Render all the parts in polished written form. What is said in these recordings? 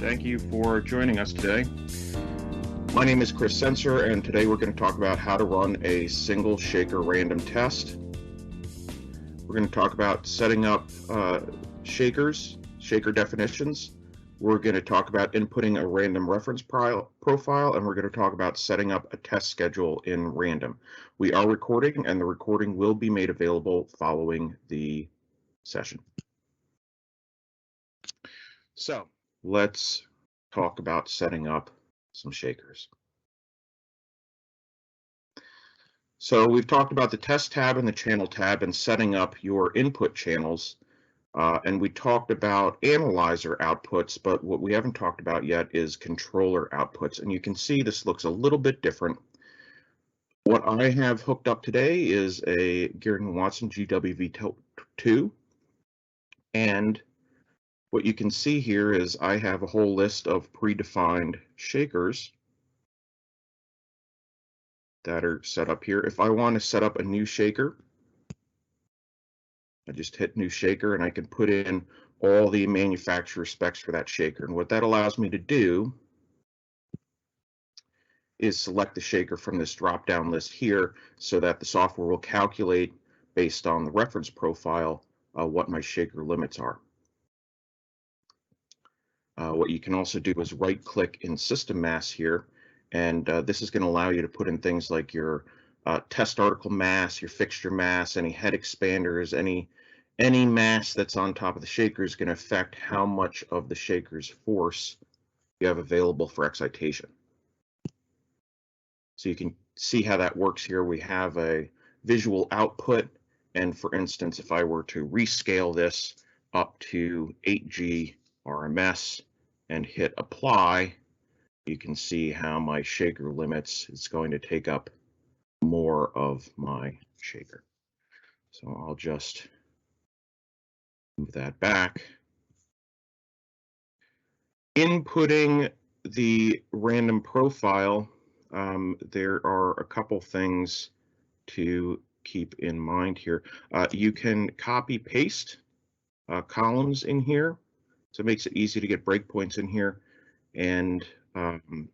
Thank you for joining us today. My name is Chris Sensor, and today we're going to talk about how to run a single shaker random test. We're going to talk about setting up shakers, shaker definitions. We're going to talk about inputting a random reference profile, and we're going to talk about setting up a test schedule in random. We are recording, and the recording will be made available following the session. So let's talk about setting up some shakers. So we've talked about the test tab and the channel tab and setting up your input channels. And we talked about analyzer outputs, but what we haven't talked about yet is controller outputs. And you can see this looks a little bit different. What I have hooked up today is a Gearing & Watson GWV2. And what you can see here is I have a whole list of predefined shakers that are set up here. If I want to set up a new shaker, I just hit new shaker and I can put in all the manufacturer specs for that shaker. And what that allows me to do is select the shaker from this drop-down list here so that the software will calculate based on the reference profile what my shaker limits are. What you can also do is right-click in System Mass here, and this is going to allow you to put in things like your test article mass, your fixture mass, any head expanders, any mass that's on top of the shaker is going to affect how much of the shaker's force you have available for excitation. So you can see how that works here. We have a visual output, and for instance, if I were to rescale this up to 8G RMS and hit apply, you can see how my shaker limits is going to take up more of my shaker. So I'll just move that back. Inputting the random profile, there are a couple things to keep in mind here. You can copy paste columns in here, so it makes it easy to get breakpoints in here. And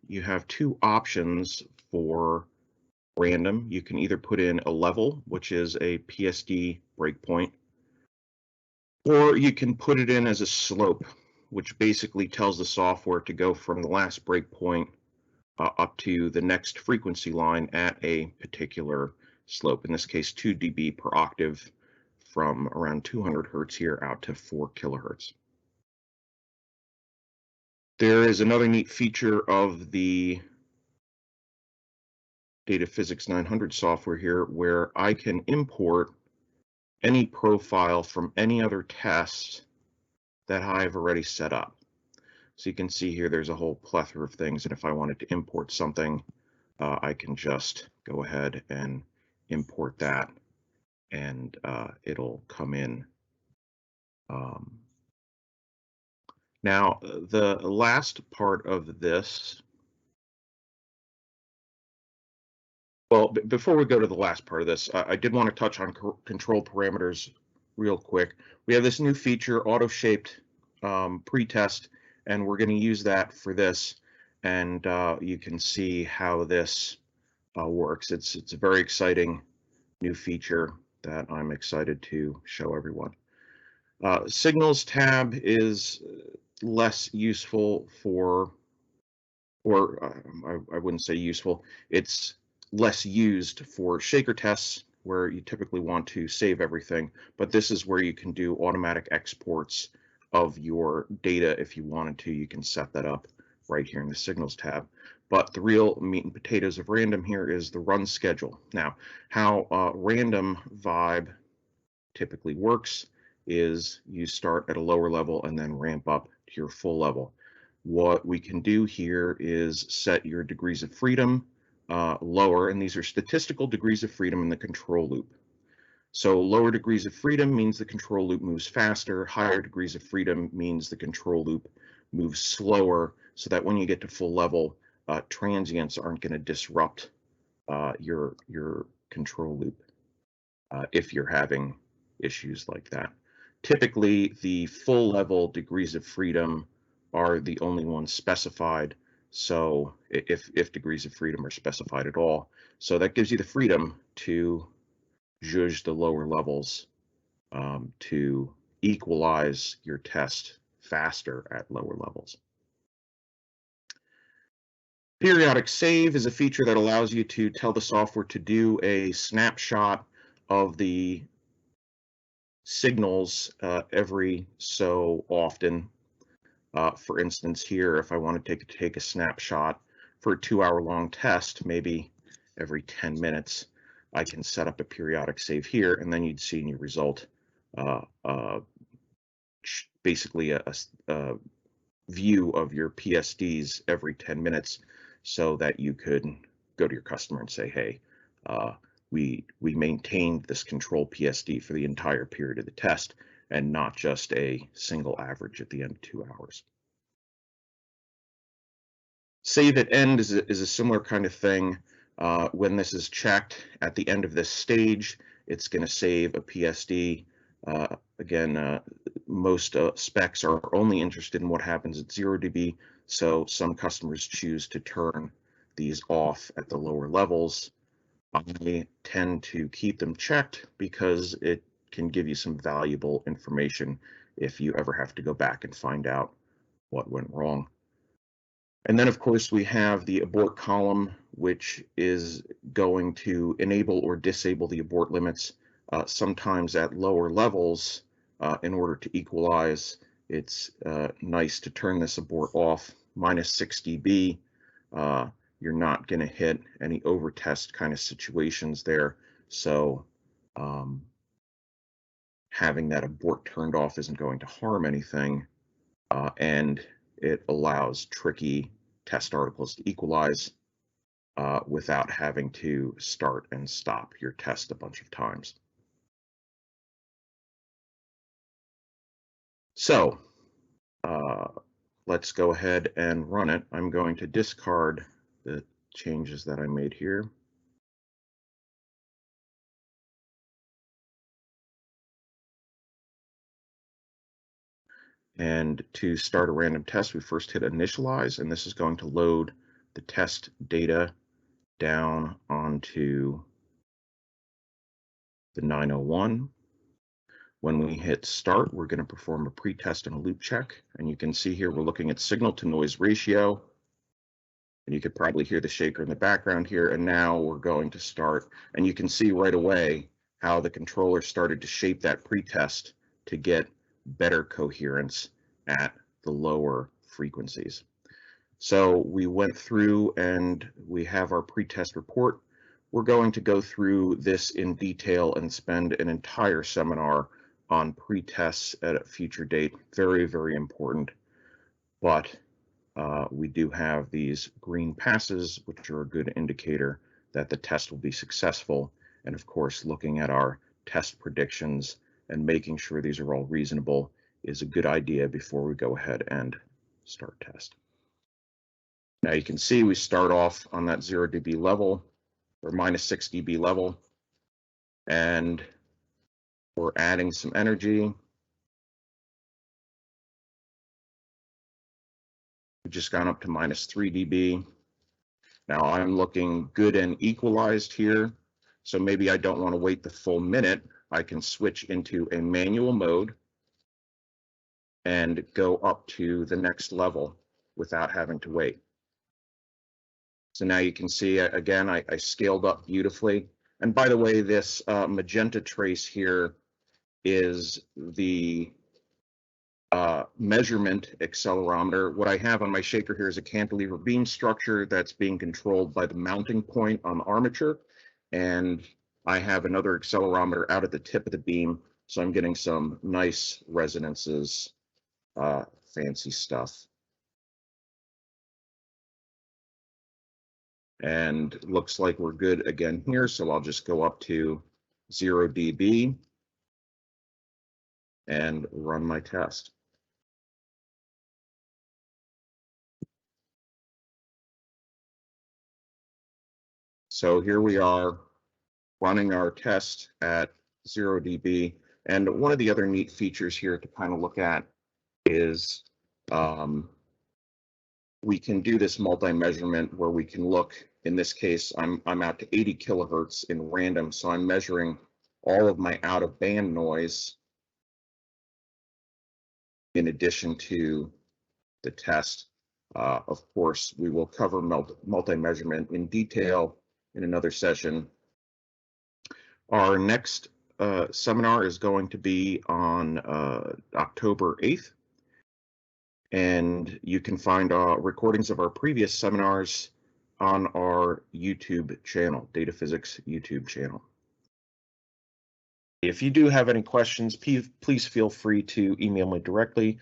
you have two options for random. You can either put in a level, which is a PSD breakpoint, or you can put it in as a slope, which basically tells the software to go from the last breakpoint up to the next frequency line at a particular slope. In this case, 2 dB per octave from around 200 hertz here out to 4 kilohertz. There is another neat feature of the Data Physics 900 software here where I can import any profile from any other test that I've already set up. So you can see here there's a whole plethora of things, and if I wanted to import something, I can just go ahead and import that, and it'll come in. Now, the last part of this, well, before we go to the last part of this, I did want to touch on control parameters real quick. We have this new feature, auto-shaped pretest, and we're going to use that for this, and you can see how this works. It's a very exciting new feature that I'm excited to show everyone. Signals tab is less useful for, or I wouldn't say useful, it's less used for shaker tests where you typically want to save everything, but this is where you can do automatic exports of your data if you wanted to. You can set that up right here in the Signals tab. But the real meat and potatoes of random here is the run schedule. Now, how random vibe typically works is you start at a lower level and then ramp up to your full level. What we can do here is set your degrees of freedom lower, and these are statistical degrees of freedom in the control loop. So lower degrees of freedom means the control loop moves faster, higher degrees of freedom means the control loop moves slower, so that when you get to full level, transients aren't going to disrupt your control loop if you're having issues like that. Typically, the full level degrees of freedom are the only ones specified. So if degrees of freedom are specified at all, so that gives you the freedom to judge the lower levels to equalize your test faster at lower levels. Periodic save is a feature that allows you to tell the software to do a snapshot of the signals every so often. For instance, here, if I want to take a snapshot for a 2-hour-long test, maybe every 10 minutes, I can set up a periodic save here, and then you'd see in your result basically a view of your PSDs every 10 minutes, so that you could go to your customer and say, hey, we maintained this control PSD for the entire period of the test, and not just a single average at the end of 2 hours. Save at end is a similar kind of thing. When this is checked at the end of this stage, it's going to save a PSD. Again, most specs are only interested in what happens at 0 dB, so some customers choose to turn these off at the lower levels. I tend to keep them checked because it can give you some valuable information if you ever have to go back and find out what went wrong. And then, of course, we have the abort column, which is going to enable or disable the abort limits, sometimes at lower levels. In order to equalize, it's nice to turn this abort off, -6 dB. You're not going to hit any overtest kind of situations there. So having that abort turned off isn't going to harm anything. And it allows tricky test articles to equalize without having to start and stop your test a bunch of times. So let's go ahead and run it. I'm going to discard the changes that I made here. And to start a random test, we first hit initialize, and this is going to load the test data down onto the 901. When we hit start, we're going to perform a pretest and a loop check. And you can see here we're looking at signal to noise ratio. And you could probably hear the shaker in the background here. And now we're going to start. And you can see right away how the controller started to shape that pretest to get better coherence at the lower frequencies. So we went through and we have our pretest report. We're going to go through this in detail and spend an entire seminar on pretests at a future date. Very, very important. But we do have these green passes, which are a good indicator that the test will be successful. And of course, looking at our test predictions and making sure these are all reasonable is a good idea before we go ahead and start test. Now you can see we start off on that 0 dB level, or -6 dB level, and we're adding some energy. We've just gone up to -3 dB. Now I'm looking good and equalized here, so maybe I don't want to wait the full minute. I can switch into a manual mode and go up to the next level without having to wait. So now you can see, again, I scaled up beautifully. And by the way, this magenta trace here is the measurement accelerometer. What I have on my shaker here is a cantilever beam structure that's being controlled by the mounting point on the armature. And I have another accelerometer out at the tip of the beam. So I'm getting some nice resonances, fancy stuff. And looks like we're good again here. So I'll just go up to 0 dB and run my test. So here we are running our test at 0 dB. And one of the other neat features here to kind of look at is we can do this multi-measurement where we can look. In this case, I'm out to 80 kilohertz in random, so I'm measuring all of my out of band noise in addition to the test. Of course, we will cover multi-measurement in detail in another session. Our next seminar is going to be on October 8th, and you can find recordings of our previous seminars on our YouTube channel, Data Physics YouTube channel. If you do have any questions, please feel free to email me directly,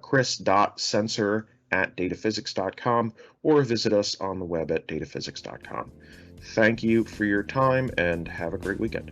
chris.sensor@dataphysics.com, or visit us on the web at dataphysics.com. Thank you for your time and have a great weekend.